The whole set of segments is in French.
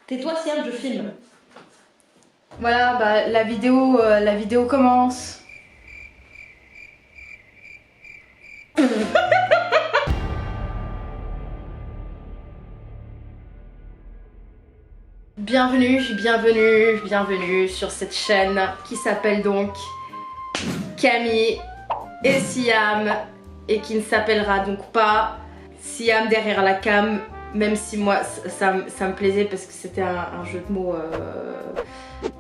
Tais-toi Siam, je filme. Voilà, bah, la vidéo commence. Bienvenue sur cette chaîne qui s'appelle donc Camille et Siam et qui ne s'appellera donc pas Siam derrière la cam, même si moi ça me plaisait parce que c'était un jeu de mots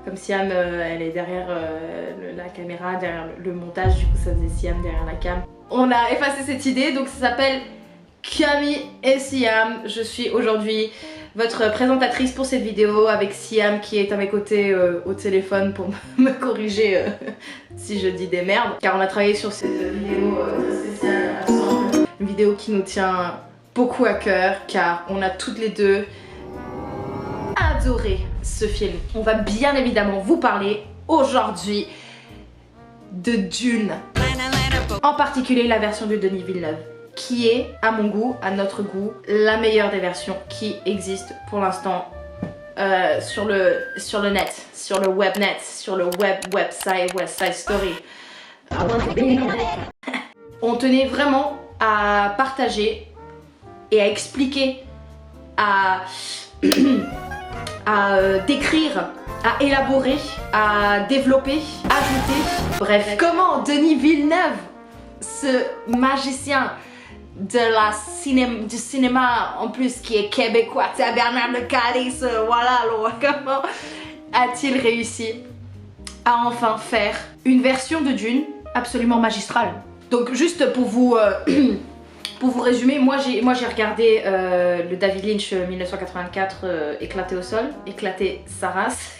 comme Siam elle est derrière la caméra, derrière le montage, du coup ça faisait Siam derrière la cam. On a effacé cette idée, donc ça s'appelle Camille et Siam. Je suis aujourd'hui votre présentatrice pour cette vidéo avec Siam qui est à mes côtés au téléphone pour me corriger si je dis des merdes, car on a travaillé sur cette vidéo très spéciale ensemble. Une vidéo qui nous tient beaucoup à cœur car on a toutes les deux adoré ce film. On va bien évidemment vous parler aujourd'hui de Dune, en particulier la version de Denis Villeneuve, qui est, à mon goût, à notre goût, la meilleure des versions qui existent pour l'instant sur le net, sur le webnet, sur le website, West Side Story. On tenait vraiment à partager et à expliquer, à décrire, à élaborer, à développer, ajouter. Bref, comment Denis Villeneuve, ce magicien du cinéma en plus qui est québécois, c'est Bernard de Calice, voilà, comment a-t-il réussi à enfin faire une version de Dune absolument magistrale. Donc juste pour vous résumer, moi j'ai regardé le David Lynch 1984 éclaté au sol, éclaté sa race,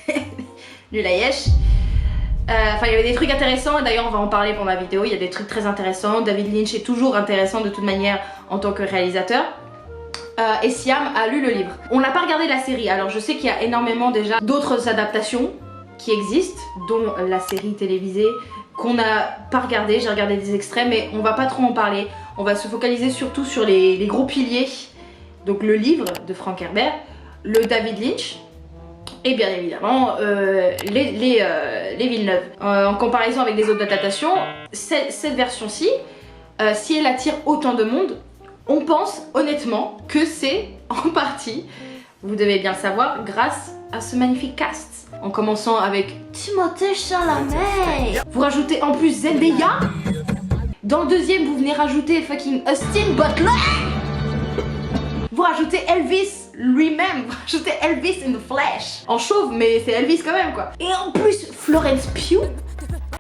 nul à yesh. Enfin il y avait des trucs intéressants, et d'ailleurs on va en parler pour ma vidéo, il y a des trucs très intéressants. David Lynch est toujours intéressant de toute manière en tant que réalisateur. Et Siam a lu le livre. On n'a pas regardé la série, alors je sais qu'il y a énormément déjà d'autres adaptations qui existent, dont la série télévisée qu'on n'a pas regardé. J'ai regardé des extraits mais on va pas trop en parler. On va se focaliser surtout sur les gros piliers, donc le livre de Frank Herbert, le David Lynch, et bien évidemment les Villeneuve. En comparaison avec les autres adaptations, cette version-ci, si elle attire autant de monde, on pense honnêtement que c'est en partie, vous devez bien le savoir, grâce à ce magnifique cast. En commençant avec Timothée Chalamet. Vous rajoutez en plus Zendaya. Dans le deuxième, vous venez rajouter fucking Austin Butler. Vous rajoutez Elvis lui-même, vous rajoutez Elvis in the flesh. En chauve, mais c'est Elvis quand même quoi. Et en plus, Florence Pugh.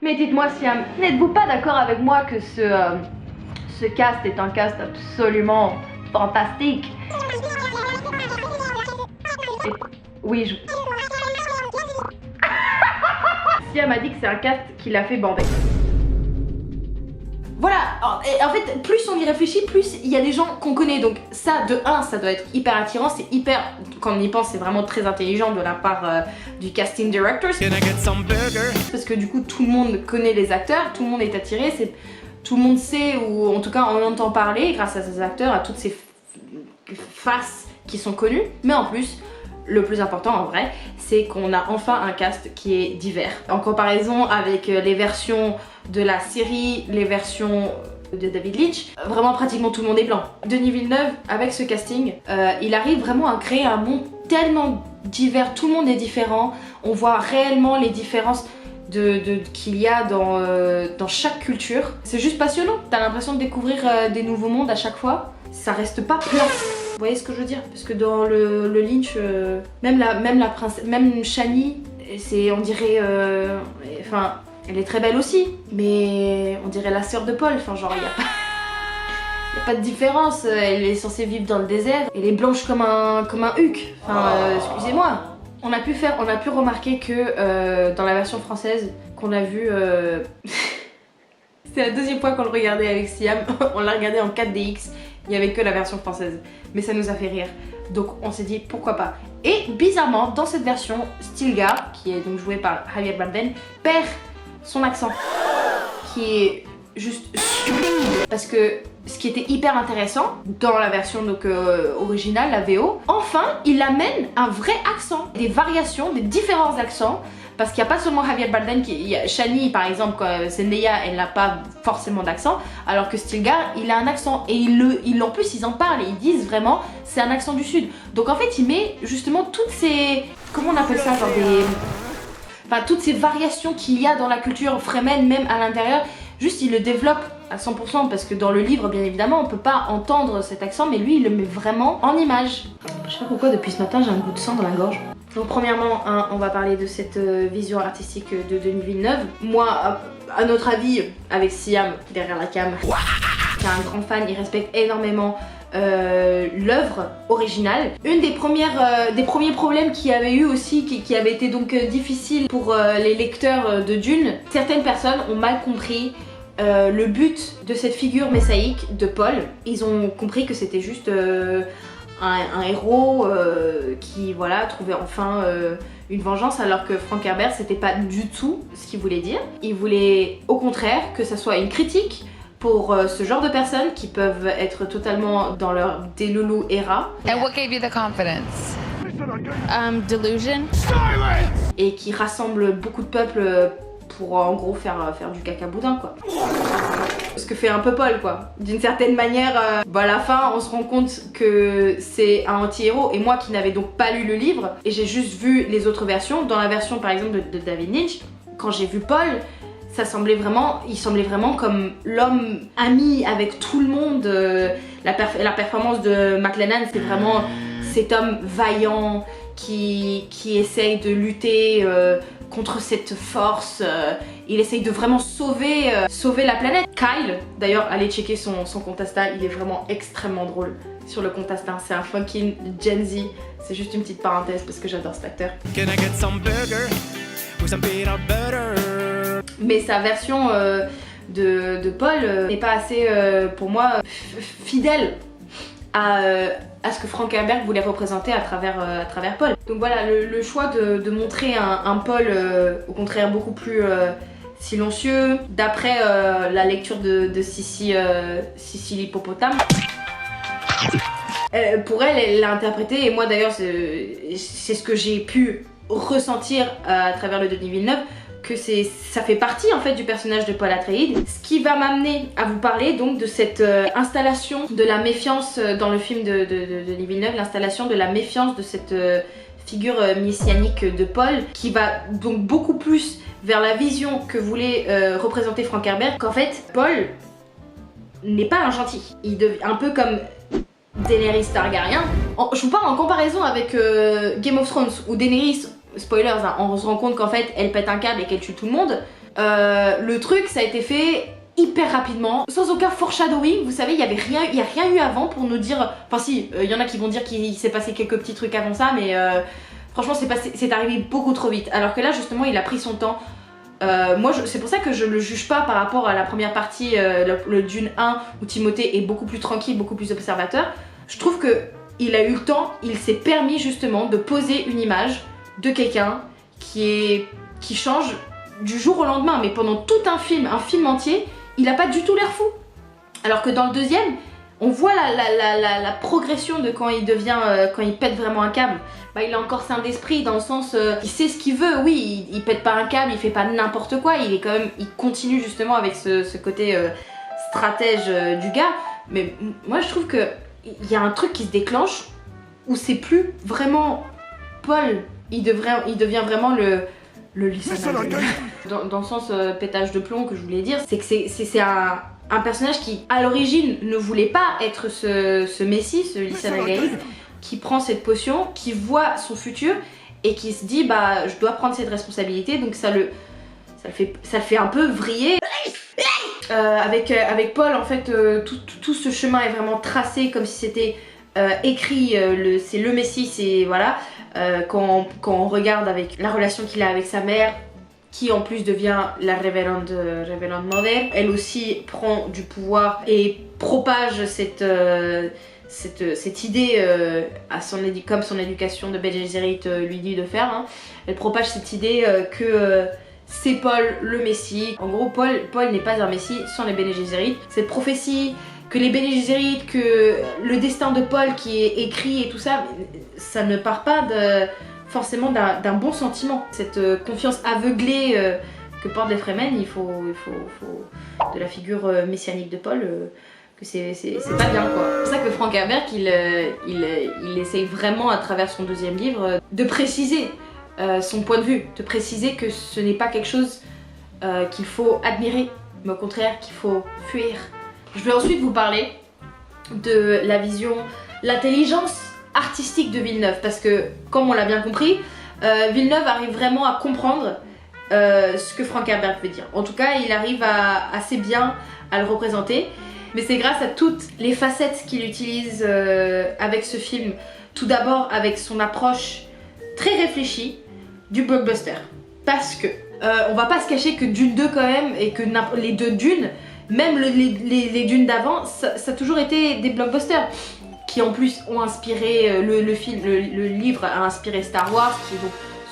Mais dites-moi Siam, n'êtes-vous pas d'accord avec moi que ce cast est un cast absolument fantastique? Et, oui, Siam a dit que c'est un cast qui l'a fait bander. Voilà, en fait, plus on y réfléchit, plus il y a des gens qu'on connaît. Donc ça, de 1, ça doit être hyper attirant, c'est hyper, quand on y pense, c'est vraiment très intelligent de la part du casting director. Parce que du coup, tout le monde connaît les acteurs, tout le monde est attiré, tout le monde sait, ou en tout cas on entend parler grâce à ces acteurs, à toutes ces faces qui sont connues. Mais en plus, le plus important en vrai, c'est qu'on a enfin un cast qui est divers. En comparaison avec les versions de la série, les versions de David Lynch, vraiment pratiquement tout le monde est blanc. Denis Villeneuve, avec ce casting, il arrive vraiment à créer un monde tellement divers, tout le monde est différent, on voit réellement les différences qu'il y a dans chaque culture. C'est juste passionnant, t'as l'impression de découvrir des nouveaux mondes à chaque fois, ça reste pas plat. Vous voyez ce que je veux dire? Parce que dans le Lynch, même la princesse, même Shani, on dirait, enfin, elle est très belle aussi, mais on dirait la sœur de Paul, enfin genre il y a pas de différence, elle est censée vivre dans le désert, elle est blanche comme un huc, enfin excusez-moi. On a pu remarquer que dans la version française qu'on a vue, c'est la deuxième fois qu'on le regardait avec Siam, on l'a regardé en 4DX, il n'y avait que la version française, mais ça nous a fait rire, donc on s'est dit pourquoi pas. Et bizarrement, dans cette version, Stilgar, qui est donc joué par Javier Bardem, perd son accent, qui est juste stupide. Parce que ce qui était hyper intéressant dans la version donc, originale, la VO, enfin il amène un vrai accent, des variations, des différents accents. Parce qu'il n'y a pas seulement Javier Bardem, Shani par exemple, Zendaya elle n'a pas forcément d'accent, alors que Stilgar il a un accent et en plus ils en parlent et ils disent vraiment c'est un accent du sud. Donc en fait il met justement toutes ces, comment on appelle ça, genre des... Enfin toutes ces variations qu'il y a dans la culture fremen même à l'intérieur, juste il le développe à 100% parce que dans le livre bien évidemment on peut pas entendre cet accent mais lui il le met vraiment en image. Je sais pas pourquoi depuis ce matin j'ai un goût de sang dans la gorge. Donc premièrement, on va parler de cette vision artistique de Denis Villeneuve. Moi, à notre avis, avec Siam derrière la cam, qui est un grand fan, il respecte énormément l'œuvre originale. Une des premiers problèmes qu'il y avait eu aussi, qui avait été donc difficile pour les lecteurs de Dune, certaines personnes ont mal compris le but de cette figure messianique de Paul. Ils ont compris que c'était juste... un héros qui voilà trouvait enfin une vengeance, alors que Frank Herbert c'était pas du tout ce qu'il voulait dire. Il voulait au contraire que ça soit une critique pour ce genre de personnes qui peuvent être totalement dans leur Delulu era. And what gave you the confidence? Delusion. Et qui rassemble beaucoup de peuples pour en gros faire du caca boudin quoi. Ce que fait un peu Paul quoi. D'une certaine manière, à la fin on se rend compte que c'est un anti-héros, et moi qui n'avais donc pas lu le livre et j'ai juste vu les autres versions, dans la version par exemple de David Lynch, quand j'ai vu Paul, il semblait vraiment comme l'homme ami avec tout le monde. La performance de McLennan, c'est vraiment cet homme vaillant qui essaye de lutter contre cette force, il essaye de vraiment sauver la planète. Kyle, d'ailleurs allez checker son compte Insta, il est vraiment extrêmement drôle sur le compte Insta, c'est un fucking Gen Z, c'est juste une petite parenthèse parce que j'adore cet acteur. Mais sa version de Paul n'est pas assez pour moi fidèle à ce que Frank Herbert voulait représenter à travers Paul. Donc voilà, le choix de montrer un Paul au contraire beaucoup plus silencieux, d'après la lecture de Sissi l'hippopotame. Pour elle l'a interprété, et moi d'ailleurs c'est ce que j'ai pu ressentir à travers le Denis Villeneuve, que ça fait partie en fait du personnage de Paul Atreides. Ce qui va m'amener à vous parler donc de cette installation de la méfiance dans le film de Denis Villeneuve, l'installation de la méfiance de cette figure messianique de Paul, qui va donc beaucoup plus vers la vision que voulait représenter Frank Herbert, qu'en fait Paul n'est pas un gentil. Il devient un peu comme Daenerys Targaryen. Je vous parle en comparaison avec Game of Thrones, où Daenerys, spoilers, hein, on se rend compte qu'en fait elle pète un câble et qu'elle tue tout le monde. Le truc ça a été fait hyper rapidement, sans aucun foreshadowing, vous savez, il y a rien eu avant pour nous dire, enfin si, il y en a qui vont dire qu'il s'est passé quelques petits trucs avant ça, mais franchement c'est arrivé beaucoup trop vite, alors que là justement il a pris son temps. Moi c'est pour ça que je le juge pas par rapport à la première partie, le Dune 1, où Timothée est beaucoup plus tranquille, beaucoup plus observateur. Je trouve que il a eu le temps, il s'est permis justement de poser une image de quelqu'un qui change du jour au lendemain, mais pendant tout un film entier, il a pas du tout l'air fou. Alors que dans le deuxième, on voit la progression de quand il devient, quand il pète vraiment un câble. Bah, il a encore sain d'esprit dans le sens, il sait ce qu'il veut, oui, il pète pas un câble, il fait pas n'importe quoi, il continue justement avec ce côté stratège du gars. Mais moi je trouve que il y a un truc qui se déclenche où c'est plus vraiment Paul, il devient vraiment le Lisa dans le sens pétage de plomb que je voulais dire, c'est que c'est un personnage qui à l'origine ne voulait pas être ce messie, ce Lisa Nagaïd, qui prend cette potion, qui voit son futur et qui se dit bah je dois prendre cette responsabilité, donc ça le fait un peu vriller. Avec Paul en fait tout ce chemin est vraiment tracé comme si c'était écrit, c'est le messie, c'est voilà. Quand on regarde avec la relation qu'il a avec sa mère, qui en plus devient la révérende mother, elle aussi prend du pouvoir et propage cette idée comme son éducation de Bene Gesserit lui dit de faire, hein. Elle propage cette idée que c'est Paul le Messie. En gros, Paul n'est pas un Messie sans les Bene Gesserit. Cette prophétie que les Bene Gesserit, que le destin de Paul qui est écrit et tout ça, ça ne part pas forcément d'un bon sentiment. Cette confiance aveuglée que portent les Fremen, il faut de la figure messianique de Paul, que c'est pas bien quoi. C'est pour ça que Frank Herbert, il essaye vraiment à travers son deuxième livre de préciser son point de vue, de préciser que ce n'est pas quelque chose qu'il faut admirer, mais au contraire qu'il faut fuir. Je vais ensuite vous parler de la vision, l'intelligence artistique de Villeneuve, parce que comme on l'a bien compris, Villeneuve arrive vraiment à comprendre ce que Frank Herbert veut dire. En tout cas, il arrive assez bien à le représenter, mais c'est grâce à toutes les facettes qu'il utilise avec ce film. Tout d'abord avec son approche très réfléchie du blockbuster, parce que on va pas se cacher que Dune 2 quand même, et que les deux Dunes, même les Dunes d'avant, ça a toujours été des blockbusters qui en plus ont inspiré le livre a inspiré Star Wars, qui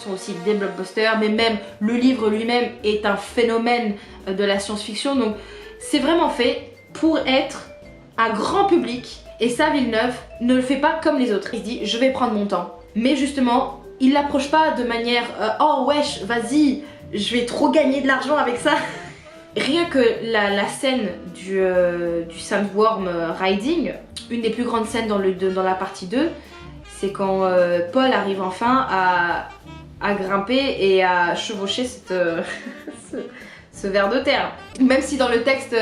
sont aussi des blockbusters, mais même le livre lui-même est un phénomène de la science-fiction, donc c'est vraiment fait pour être un grand public. Et ça, Villeneuve ne le fait pas comme les autres. Il se dit je vais prendre mon temps, mais justement il l'approche pas de manière oh wesh vas-y je vais trop gagner de l'argent avec ça. Rien que la scène du Sandworm Riding, une des plus grandes scènes dans la partie 2, c'est quand Paul arrive enfin à grimper et à chevaucher ce ver de terre. Même si dans le texte,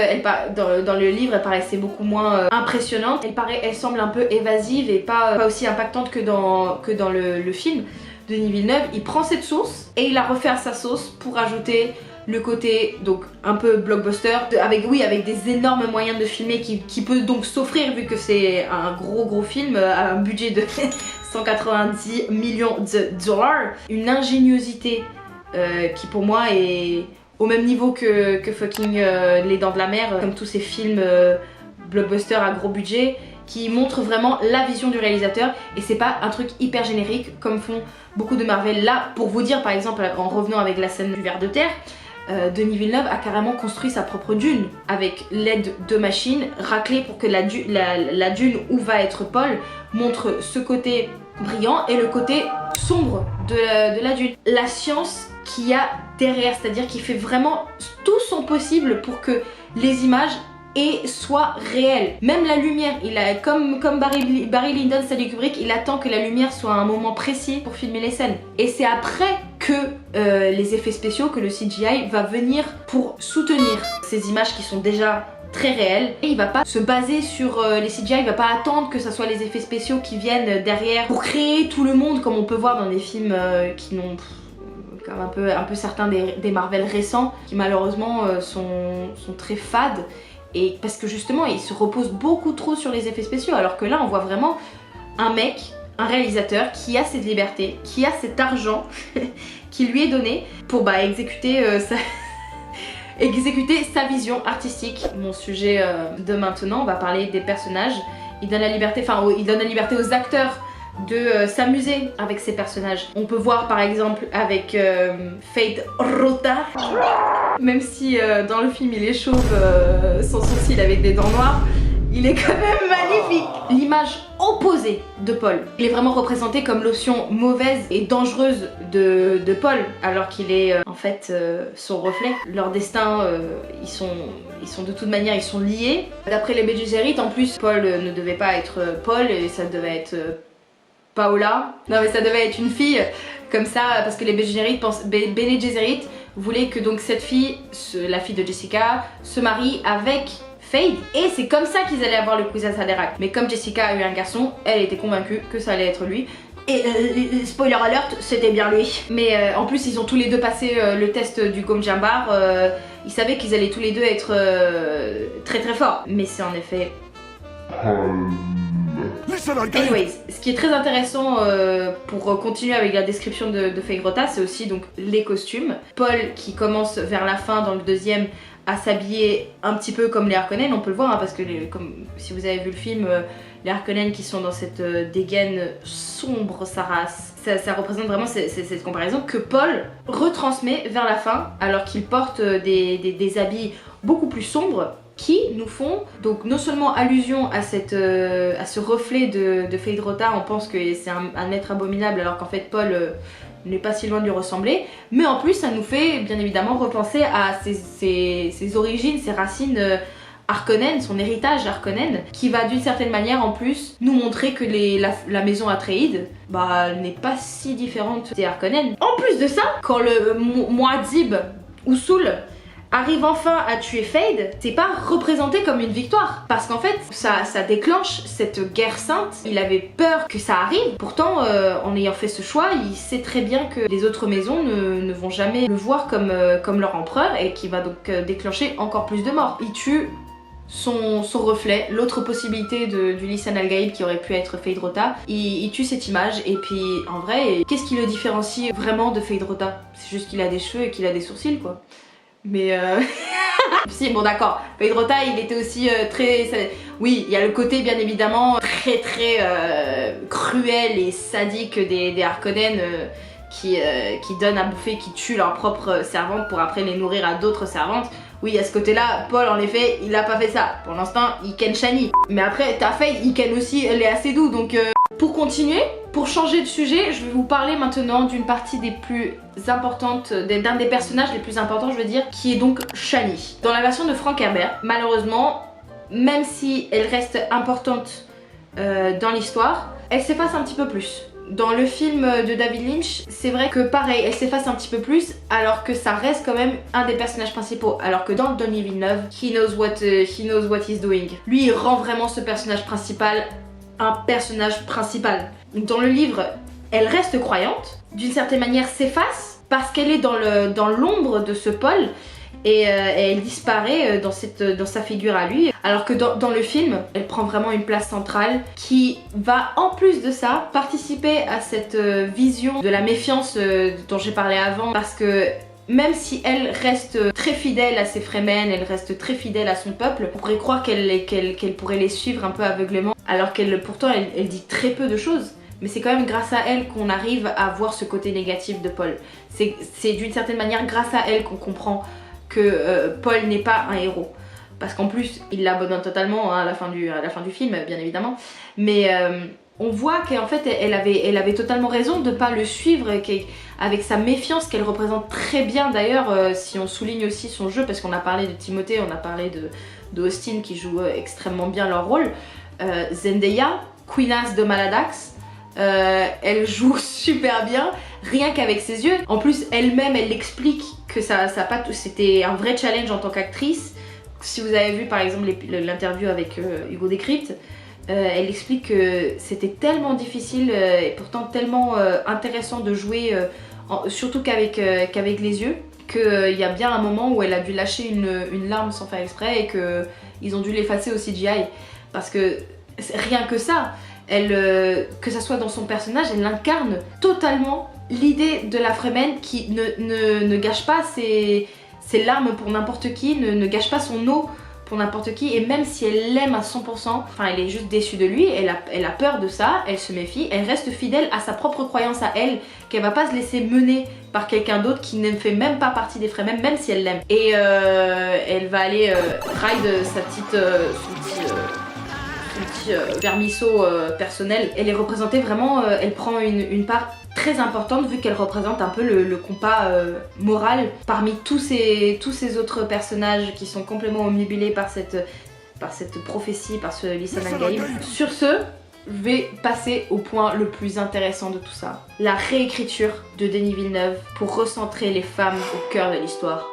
dans le livre, elle paraissait beaucoup moins impressionnante, elle semble un peu évasive et pas aussi impactante que dans le film. Denis Villeneuve, il prend cette source et il la refait à sa sauce pour ajouter le côté donc un peu blockbuster, avec des énormes moyens de filmer qui peut donc s'offrir, vu que c'est un gros film à un budget de 190 millions de dollars. Une ingéniosité qui pour moi est au même niveau que fucking Les Dents de la Mer, comme tous ces films blockbusters à gros budget, qui montrent vraiment la vision du réalisateur, et c'est pas un truc hyper générique comme font beaucoup de Marvel. Là, pour vous dire par exemple, en revenant avec la scène du ver de terre, Denis Villeneuve a carrément construit sa propre dune avec l'aide de machines raclées pour que la dune où va être Paul montre ce côté brillant et le côté sombre de la dune. La science qu'il y a derrière, c'est-à-dire qu'il fait vraiment tout son possible pour que les images soient réelles. Même la lumière, comme Barry Lyndon, Stanley Kubrick, il attend que la lumière soit à un moment précis pour filmer les scènes. Et c'est après que les effets spéciaux, que le CGI va venir pour soutenir ces images qui sont déjà très réelles. Et il va pas se baser sur les CGI, il va pas attendre que ce soit les effets spéciaux qui viennent derrière pour créer tout le monde, comme on peut voir dans des films qui n'ont comme un peu certains des Marvel récents, qui malheureusement sont très fades. Et parce que justement il se repose beaucoup trop sur les effets spéciaux, alors que là on voit vraiment un un réalisateur qui a cette liberté, qui a cet argent qui lui est donné pour exécuter sa vision artistique. Mon sujet de maintenant, on va parler des personnages. Il donne la liberté aux acteurs de s'amuser avec ces personnages. On peut voir par exemple avec Feyd Rautha, même si dans le film il est chauve sans sourcils avec des dents noires, il est quand même magnifique. L'image opposée de Paul, il est vraiment représenté comme l'option mauvaise et dangereuse de Paul, alors qu'il est en fait son reflet. Leur destin, ils sont de toute manière, ils sont liés. D'après les Bene Gesserit, en plus, Paul ne devait pas être Paul, et ça devait être Paola. Non mais ça devait être une fille comme ça, parce que les Bene Gesserit voulaient que donc cette fille, la fille de Jessica, se marie avec Feyd, et c'est comme ça qu'ils allaient avoir le Kwisatz Haderach. Mais comme Jessica a eu un garçon, elle était convaincue que ça allait être lui. Et spoiler alert, c'était bien lui. Mais en plus ils ont tous les deux passé le test du Gomjambar. Ils savaient qu'ils allaient tous les deux être très très forts. Mais c'est en effet... Anyways, ce qui est très intéressant pour continuer avec la description de Feyd Rautha, c'est aussi donc les costumes. Paul qui commence vers la fin dans le deuxième à s'habiller un petit peu comme les Harkonnen, on peut le voir parce que comme si vous avez vu le film, les Harkonnen qui sont dans cette dégaine sombre sa race. Ça représente vraiment cette comparaison que Paul retransmet vers la fin alors qu'il porte des habits beaucoup plus sombres qui nous font donc non seulement allusion à ce reflet de Feyd-Rautha, on pense que c'est un être abominable alors qu'en fait Paul n'est pas si loin de lui ressembler, mais en plus ça nous fait bien évidemment repenser à ses origines, ses racines Harkonnen, son héritage Harkonnen, qui va d'une certaine manière en plus nous montrer que la maison Atréide n'est pas si différente des Harkonnen. En plus de ça, quand le Muad'Dib Usul arrive enfin à tuer Feyd, c'est pas représenté comme une victoire. Parce qu'en fait, ça déclenche cette guerre sainte. Il avait peur que ça arrive. Pourtant, en ayant fait ce choix, il sait très bien que les autres maisons ne vont jamais le voir comme leur empereur et qui va donc déclencher encore plus de morts. Il tue son reflet, l'autre possibilité du Lisan al-Gaïb qui aurait pu être Feyd-Rautha. Il tue cette image et puis en vrai, qu'est-ce qui le différencie vraiment de Feyd-Rautha? C'est juste qu'il a des cheveux et qu'il a des sourcils quoi. Mais si bon d'accord, Feyd-Rautha il était aussi oui il y a le côté bien évidemment très cruel et sadique des Harkonnen qui donnent à bouffer, qui tuent leurs propres servantes pour après les nourrir à d'autres servantes. Oui, à ce côté-là, Paul, en effet, il a pas fait ça. Pour l'instant, il ken Chani. Mais après, t'as fait, il ken aussi Léa Seydoux. Donc, pour continuer, pour changer de sujet, je vais vous parler maintenant d'une partie des plus importantes, d'un des personnages les plus importants, je veux dire, qui est donc Chani. Dans la version de Frank Herbert, malheureusement, même si elle reste importante dans l'histoire, elle s'efface un petit peu plus. Dans le film de David Lynch, c'est vrai que pareil, elle s'efface un petit peu plus, alors que ça reste quand même un des personnages principaux. Alors que dans Denis Villeneuve, he knows what he's doing. Lui, il rend vraiment ce personnage principal un personnage principal. Dans le livre, elle reste croyante, d'une certaine manière s'efface, parce qu'elle est dans l'ombre de ce Paul, et elle disparaît dans sa figure à lui. Alors que dans le film, elle prend vraiment une place centrale qui va en plus de ça participer à cette vision de la méfiance dont j'ai parlé avant, parce que même si elle reste très fidèle à ses Fremen, elle reste très fidèle à son peuple, on pourrait croire qu'elle pourrait les suivre un peu aveuglément, alors pourtant elle dit très peu de choses. Mais c'est quand même grâce à elle qu'on arrive à voir ce côté négatif de Paul. C'est d'une certaine manière grâce à elle qu'on comprend que Paul n'est pas un héros. Parce qu'en plus, il l'abandonne totalement à la fin du film, bien évidemment. Mais on voit qu'en fait, elle avait totalement raison de ne pas le suivre, avec sa méfiance qu'elle représente très bien. D'ailleurs, si on souligne aussi son jeu, parce qu'on a parlé de Timothée, on a parlé de Austin qui joue extrêmement bien leur rôle. Zendaya, Queen As de Maladax, elle joue super bien, rien qu'avec ses yeux. En plus, elle-même, elle l'explique que c'était un vrai challenge en tant qu'actrice. Si vous avez vu par exemple l'interview avec Hugo Décrypte, elle explique que c'était tellement difficile et pourtant tellement intéressant de jouer, surtout qu'avec les yeux, qu'il y a bien un moment où elle a dû lâcher une larme sans faire exprès et qu'ils ont dû l'effacer au CGI. Parce que rien que ça, que ça soit dans son personnage, elle incarne totalement l'idée de la Fremen qui ne gâche pas ses larmes pour n'importe qui, ne gâche pas son eau pour n'importe qui, et même si elle l'aime à 100%, enfin elle est juste déçue de lui, elle a peur de ça, elle se méfie, elle reste fidèle à sa propre croyance à elle, qu'elle va pas se laisser mener par quelqu'un d'autre qui ne fait même pas partie des Fremen, même si elle l'aime. Et elle va aller ride son petit vermisseau personnel. Elle est représentée vraiment, elle prend une part très importante vu qu'elle représente un peu le compas moral parmi tous ces autres personnages qui sont complètement omnubilés par cette prophétie, par ce Lisan al-Gaïb. Sur ce, je vais passer au point le plus intéressant de tout ça. La réécriture de Denis Villeneuve pour recentrer les femmes au cœur de l'histoire.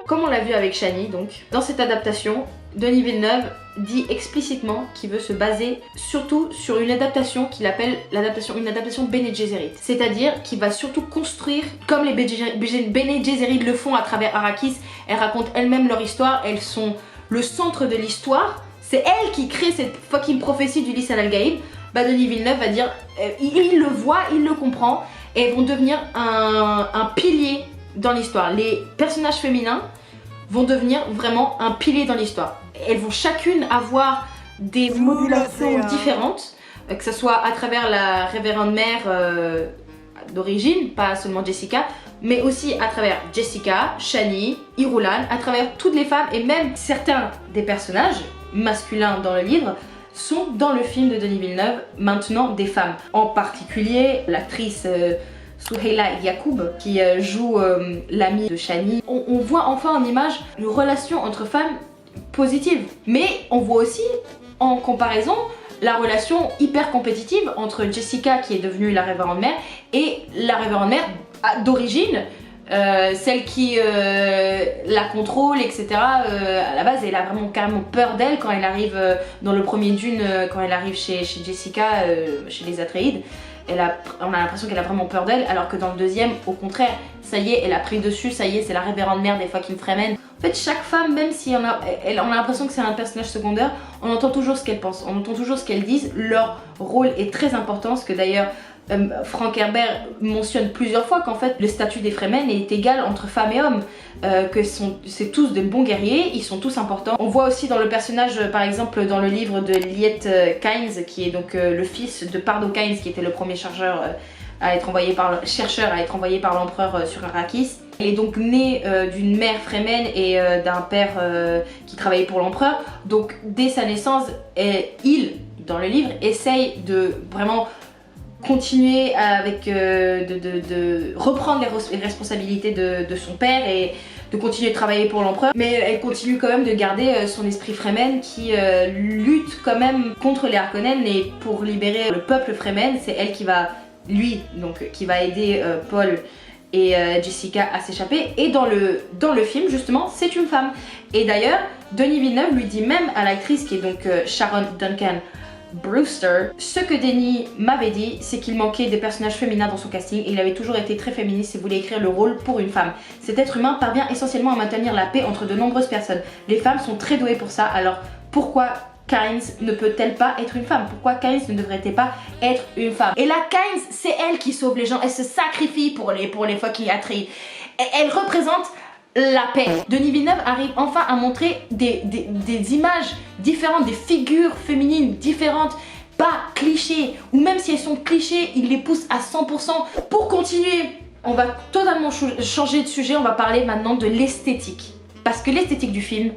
Comme on l'a vu avec Chani, donc, dans cette adaptation, Denis Villeneuve dit explicitement qu'il veut se baser surtout sur une adaptation qu'il appelle une adaptation Bene Gesserit. C'est-à-dire qu'il va surtout construire, comme les Bene Gesserit le font à travers Arrakis, elles racontent elles-mêmes leur histoire, elles sont le centre de l'histoire, c'est elles qui créent cette fucking prophétie du Lisan al-Gaïb. Denis Villeneuve va dire, il le voit, il le comprend, et elles vont devenir un pilier dans l'histoire. Les personnages féminins vont devenir vraiment un pilier dans l'histoire. Elles vont chacune avoir des modulations différentes, que ce soit à travers la révérende mère d'origine, pas seulement Jessica, mais aussi à travers Jessica, Shani, Irulan, à travers toutes les femmes et même certains des personnages masculins dans le livre sont dans le film de Denis Villeneuve maintenant des femmes. En particulier l'actrice Souheila Yacoub qui joue l'amie de Shani. On voit enfin en image une relation entre femmes positive, mais on voit aussi en comparaison la relation hyper compétitive entre Jessica qui est devenue la révérende mère et la révérende mère d'origine, celle qui la contrôle, etc. À la base, elle a vraiment carrément peur d'elle quand elle arrive dans le premier Dune, quand elle arrive chez Jessica, chez les Atreides. On a l'impression qu'elle a vraiment peur d'elle, alors que dans le deuxième, au contraire, ça y est, elle a pris dessus, ça y est, c'est la révérende mère des fucking Fremen. En fait, chaque femme, même si on a l'impression que c'est un personnage secondaire, on entend toujours ce qu'elle pense, on entend toujours ce qu'elles disent. Leur rôle est très important, ce que d'ailleurs Frank Herbert mentionne plusieurs fois qu'en fait le statut des Fremen est égal entre femmes et hommes, que c'est tous de bons guerriers, ils sont tous importants. On voit aussi dans le personnage, par exemple dans le livre de Liet Kynes, qui est donc le fils de Pardo Kynes, qui était le premier chercheur à être envoyé par l'empereur sur Arrakis. Il est donc né d'une mère Fremen et d'un père qui travaillait pour l'empereur. Donc dès sa naissance, il, dans le livre, essaye de vraiment continuer avec de reprendre les responsabilités de son père et de continuer de travailler pour l'empereur, mais elle continue quand même de garder son esprit Fremen qui lutte quand même contre les Harkonnen, et pour libérer le peuple Fremen, c'est elle qui va aider Paul et Jessica à s'échapper. Et dans le film justement, c'est une femme. Et d'ailleurs, Denis Villeneuve lui dit même à l'actrice qui est donc Sharon Duncan Brewster, ce que Denis m'avait dit, c'est qu'il manquait des personnages féminins dans son casting et il avait toujours été très féministe et voulait écrire le rôle pour une femme. Cet être humain parvient essentiellement à maintenir la paix entre de nombreuses personnes. Les femmes sont très douées pour ça, alors pourquoi Kynes ne peut-elle pas être une femme? Pourquoi Kynes ne devrait-elle pas être une femme? Et là, Kynes, c'est elle qui sauve les gens, elle se sacrifie pour les fucking Atreides. Elle représente la paix. Denis Villeneuve arrive enfin à montrer des images différentes, des figures féminines différentes, pas clichés, ou même si elles sont clichés, il les pousse à 100%. Pour continuer, on va totalement changer de sujet, on va parler maintenant de l'esthétique. Parce que l'esthétique du film,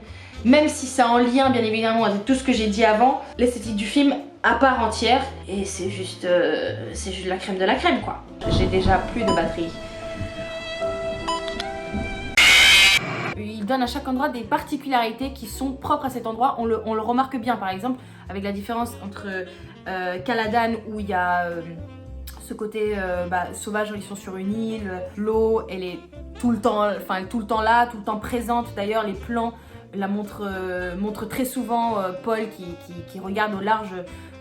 même si c'est en lien bien évidemment avec tout ce que j'ai dit avant, l'esthétique du film à part entière, et c'est juste la crème de la crème quoi. J'ai déjà plus de batterie. Il donne à chaque endroit des particularités qui sont propres à cet endroit. On le remarque bien, par exemple, avec la différence entre Caladan, où il y a ce côté sauvage, ils sont sur une île, l'eau, elle est tout le temps là, tout le temps présente. D'ailleurs, les plans la montrent très souvent Paul qui regarde au large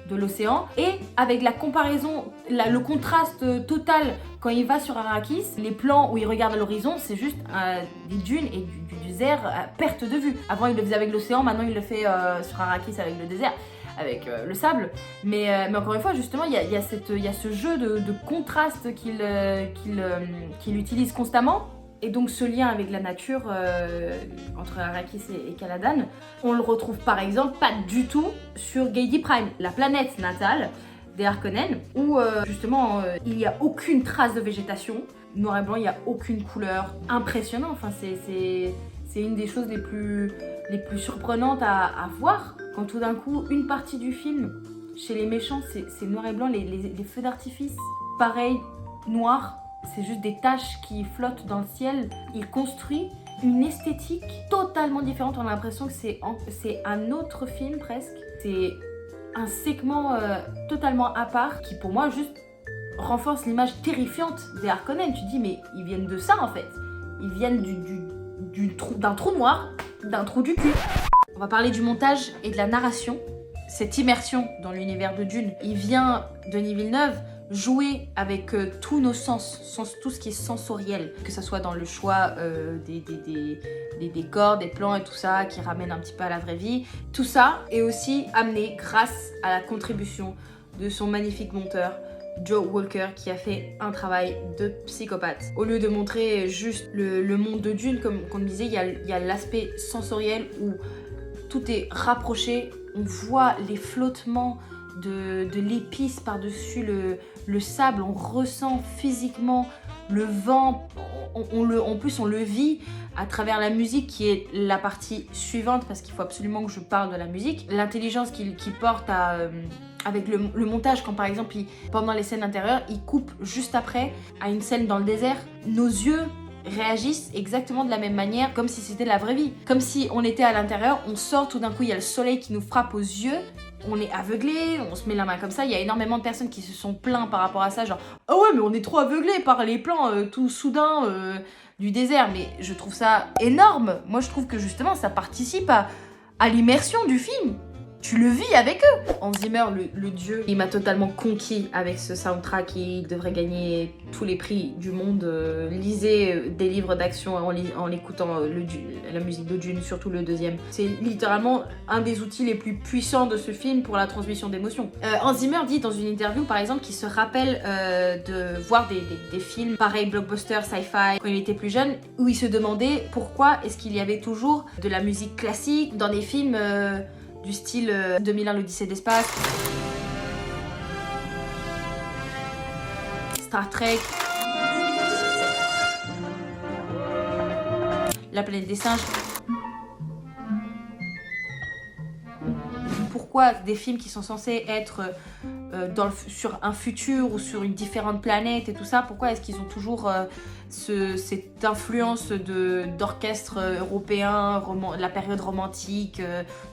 de l'océan. Et avec la comparaison, le contraste total quand il va sur Arrakis, les plans où il regarde à l'horizon, c'est juste des dunes et du désert à perte de vue. Avant il le faisait avec l'océan, maintenant il le fait sur Arrakis avec le désert, avec le sable. Mais encore une fois, justement, il y a ce jeu de contraste qu'il utilise constamment. Et donc ce lien avec la nature entre Arrakis et Caladan, on le retrouve par exemple pas du tout sur Giedi Prime, la planète natale des Harkonnen, où justement il n'y a aucune trace de végétation, noir et blanc, il n'y a aucune couleur, impressionnant. Enfin c'est une des choses les plus surprenantes à voir, quand tout d'un coup une partie du film chez les méchants c'est noir et blanc, les feux d'artifice pareil, noir. C'est juste des taches qui flottent dans le ciel. Il construit une esthétique totalement différente. On a l'impression que c'est un autre film presque. C'est un segment totalement à part qui pour moi juste renforce l'image terrifiante des Harkonnen. Tu te dis mais ils viennent de ça en fait. Ils viennent d'un trou noir, d'un trou du cul. On va parler du montage et de la narration. Cette immersion dans l'univers de Dune, il vient Denis Villeneuve jouer avec tous nos sens, tout ce qui est sensoriel, que ce soit dans le choix des décors, des plans et tout ça, qui ramène un petit peu à la vraie vie. Tout ça est aussi amené grâce à la contribution de son magnifique monteur, Joe Walker, qui a fait un travail de psychopathe. Au lieu de montrer juste le monde de Dune, comme on disait, il y a l'aspect sensoriel où tout est rapproché on voit les flottements de l'épice par-dessus le sable, on ressent physiquement le vent, en plus on le vit à travers la musique qui est la partie suivante parce qu'il faut absolument que je parle de la musique. L'intelligence qu'il porte avec le montage, quand par exemple pendant les scènes intérieures, il coupe juste après à une scène dans le désert, nos yeux réagissent exactement de la même manière, comme si c'était la vraie vie. Comme si on était à l'intérieur, on sort, tout d'un coup il y a le soleil qui nous frappe aux yeux, on est aveuglé, on se met la main comme ça. Il y a énormément de personnes qui se sont plaints par rapport à ça, genre « Ah ouais mais on est trop aveuglés par les plans tout soudains du désert ». Mais je trouve ça énorme. Moi je trouve que justement ça participe à l'immersion du film. Tu le vis avec eux. Hans Zimmer, le dieu, il m'a totalement conquis avec ce soundtrack. Il devrait gagner tous les prix du monde. Lisez des livres d'action en écoutant la musique de Dune, surtout le deuxième. C'est littéralement un des outils les plus puissants de ce film pour la transmission d'émotions. Hans Zimmer dit dans une interview, par exemple, qu'il se rappelle de voir des films, pareil, blockbuster, sci-fi, quand il était plus jeune, où il se demandait pourquoi est-ce qu'il y avait toujours de la musique classique dans des films... du style 2001 l'Odyssée de l'espace, Star Trek, La planète des singes. Pourquoi des films qui sont censés être sur un futur ou sur une différente planète et tout ça, pourquoi est-ce qu'ils ont toujours cette influence d'orchestre européen, la période romantique,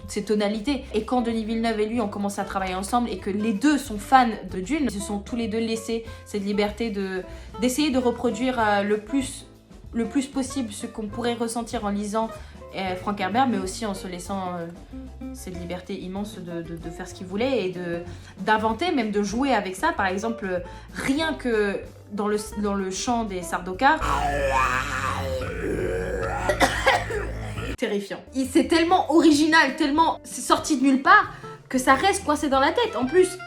toutes ces tonalités. Et quand Denis Villeneuve et lui ont commencé à travailler ensemble et que les deux sont fans de Dune, ils se sont tous les deux laissés cette liberté d'essayer de reproduire le plus possible ce qu'on pourrait ressentir en lisant Frank Herbert, mais aussi en se laissant cette liberté immense de faire ce qu'il voulait et d'inventer, même de jouer avec ça. Par exemple, rien que dans le chant des Sardaukar, terrifiant. C'est tellement original, tellement c'est sorti de nulle part que ça reste coincé dans la tête. En plus,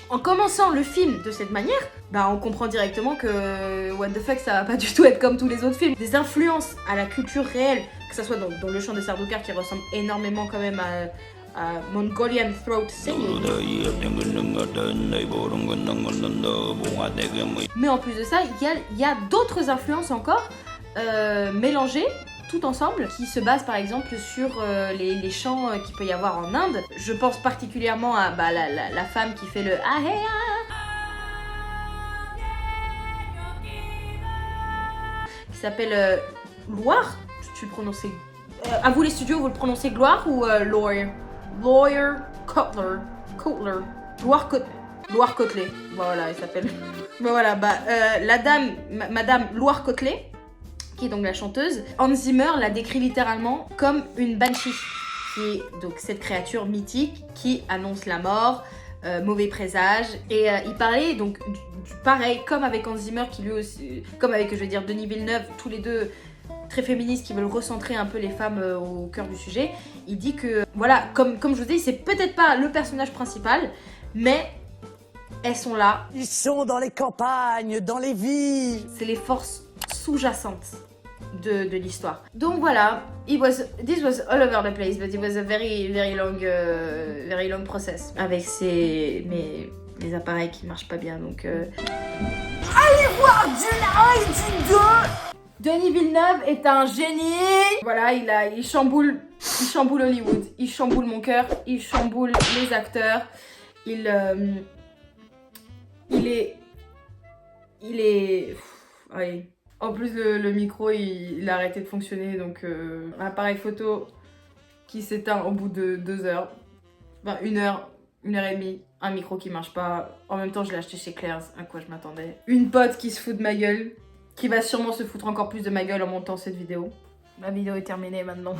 en commençant le film de cette manière, bah on comprend directement que what the fuck, ça va pas du tout être comme tous les autres films. Des influences à la culture réelle, que ça soit dans le chant des Sardaukar qui ressemble énormément quand même à Mongolian Throat Singing. Mais en plus de ça, il y a d'autres influences encore mélangées tout ensemble, qui se basent par exemple sur les chants qu'il peut y avoir en Inde. Je pense particulièrement à la femme qui fait le Aheya, qui s'appelle Loire. Tu le prononçais... à vous les studios, vous le prononcez Gloire ou Lawyer Cutler. Loire Cotelet. Voilà, elle s'appelle... voilà, la dame, Madame Loire Cotelet, qui est donc la chanteuse, Hans Zimmer la décrit littéralement comme une banshee, qui est donc cette créature mythique qui annonce la mort, mauvais présage. Et il parlait donc pareil, comme avec Hans Zimmer, qui lui aussi, comme avec, je vais dire, Denis Villeneuve, tous les deux très féministes qui veulent recentrer un peu les femmes au cœur du sujet. Il dit que, voilà, comme je vous dis, c'est peut-être pas le personnage principal, mais elles sont là. Ils sont dans les campagnes, dans les villes. C'est les forces sous-jacentes de l'histoire. Donc voilà, this was all over the place, but it was a very long process avec mes appareils qui marchent pas bien, donc Allez voir Dune 1 et Dune 2. Denis Villeneuve est un génie. Voilà, il chamboule Hollywood, il chamboule mon cœur, il chamboule les acteurs, il est allez. En plus le micro il a arrêté de fonctionner, donc un appareil photo qui s'éteint au bout de 2 heures, enfin 1 heure, 1 heure et demie, un micro qui marche pas. En même temps je l'ai acheté chez Claire's, à quoi je m'attendais. Une pote qui se fout de ma gueule, qui va sûrement se foutre encore plus de ma gueule en montant cette vidéo. La vidéo est terminée maintenant.